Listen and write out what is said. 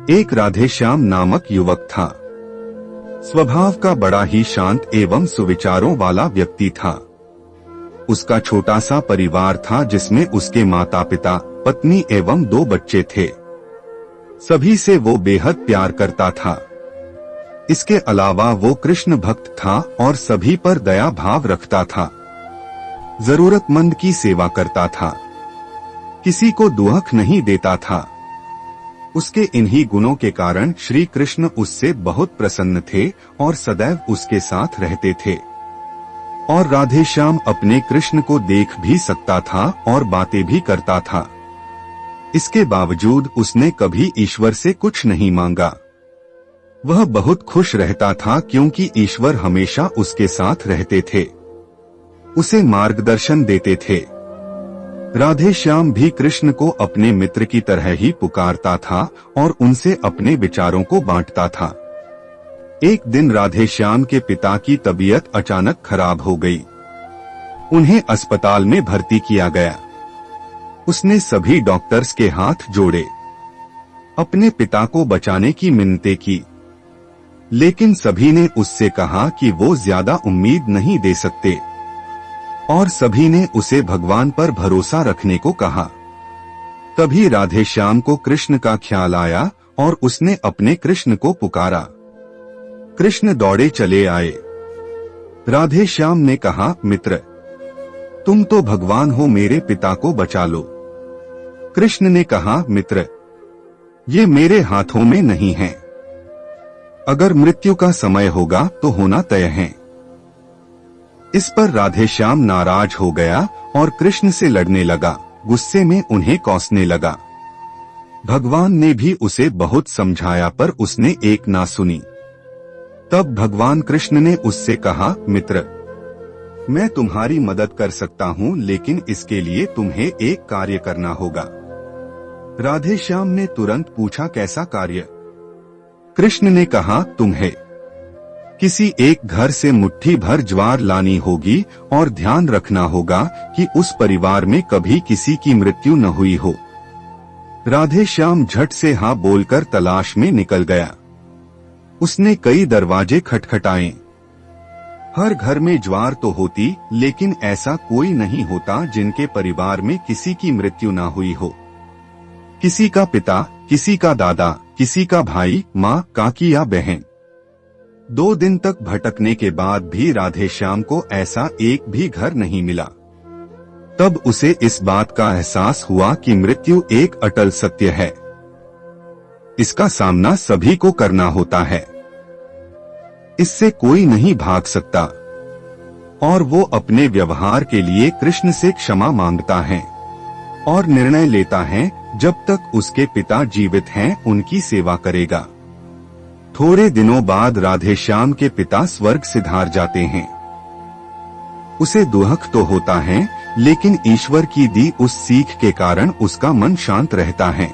एक राधेश्याम नामक युवक था। स्वभाव का बड़ा ही शांत एवं सुविचारों वाला व्यक्ति था। उसका छोटा सा परिवार था जिसमें उसके माता पिता, पत्नी एवं 2 बच्चे थे। सभी से वो बेहद प्यार करता था। इसके अलावा वो कृष्ण भक्त था और सभी पर दया भाव रखता था। जरूरतमंद की सेवा करता था, किसी को दुख नहीं देता था। उसके इन्हीं गुणों के कारण श्री कृष्ण उससे बहुत प्रसन्न थे और सदैव उसके साथ रहते थे। और राधेश्याम अपने कृष्ण को देख भी सकता था और बातें भी करता था। इसके बावजूद उसने कभी ईश्वर से कुछ नहीं मांगा। वह बहुत खुश रहता था क्योंकि ईश्वर हमेशा उसके साथ रहते थे, उसे मार्गदर्शन देते थे। राधेश्याम भी कृष्ण को अपने मित्र की तरह ही पुकारता था और उनसे अपने विचारों को बांटता था। एक दिन राधेश्याम के पिता की तबीयत अचानक खराब हो गई। उन्हें अस्पताल में भर्ती किया गया। उसने सभी डॉक्टर्स के हाथ जोड़े, अपने पिता को बचाने की मिन्नतें की, लेकिन सभी ने उससे कहा कि वो ज्यादा उम्मीद नहीं दे सकते और सभी ने उसे भगवान पर भरोसा रखने को कहा। तभी राधेश्याम को कृष्ण का ख्याल आया और उसने अपने कृष्ण को पुकारा। कृष्ण दौड़े चले आए। राधेश्याम ने कहा, मित्र, तुम तो भगवान हो, मेरे पिता को बचा लो। कृष्ण ने कहा, मित्र, ये मेरे हाथों में नहीं है। अगर मृत्यु का समय होगा तो होना तय है। इस पर राधेश्याम नाराज हो गया और कृष्ण से लड़ने लगा, गुस्से में उन्हें कोसने लगा। भगवान ने भी उसे बहुत समझाया पर उसने एक ना सुनी। तब भगवान कृष्ण ने उससे कहा, मित्र, मैं तुम्हारी मदद कर सकता हूँ, लेकिन इसके लिए तुम्हें एक कार्य करना होगा। राधेश्याम ने तुरंत पूछा, कैसा कार्य? कृष्ण ने कहा, तुम्हें किसी एक घर से मुट्ठी भर ज्वार लानी होगी और ध्यान रखना होगा कि उस परिवार में कभी किसी की मृत्यु न हुई हो। राधेश्याम झट से हाँ बोलकर तलाश में निकल गया। उसने कई दरवाजे खटखटाए। हर घर में ज्वार तो होती, लेकिन ऐसा कोई नहीं होता जिनके परिवार में किसी की मृत्यु न हुई हो। किसी का पिता, किसी का दादा, किसी का भाई, माँ, काकी या बहन। 2 दिन तक भटकने के बाद भी राधेश्याम को ऐसा एक भी घर नहीं मिला। तब उसे इस बात का एहसास हुआ कि मृत्यु एक अटल सत्य है। इसका सामना सभी को करना होता है, इससे कोई नहीं भाग सकता। और वो अपने व्यवहार के लिए कृष्ण से क्षमा मांगता है और निर्णय लेता है जब तक उसके पिता जीवित हैं उनकी सेवा करेगा। थोड़े दिनों बाद राधेश्याम के पिता स्वर्ग सिधार जाते हैं। उसे दुख तो होता है, लेकिन ईश्वर की दी उस सीख के कारण उसका मन शांत रहता है।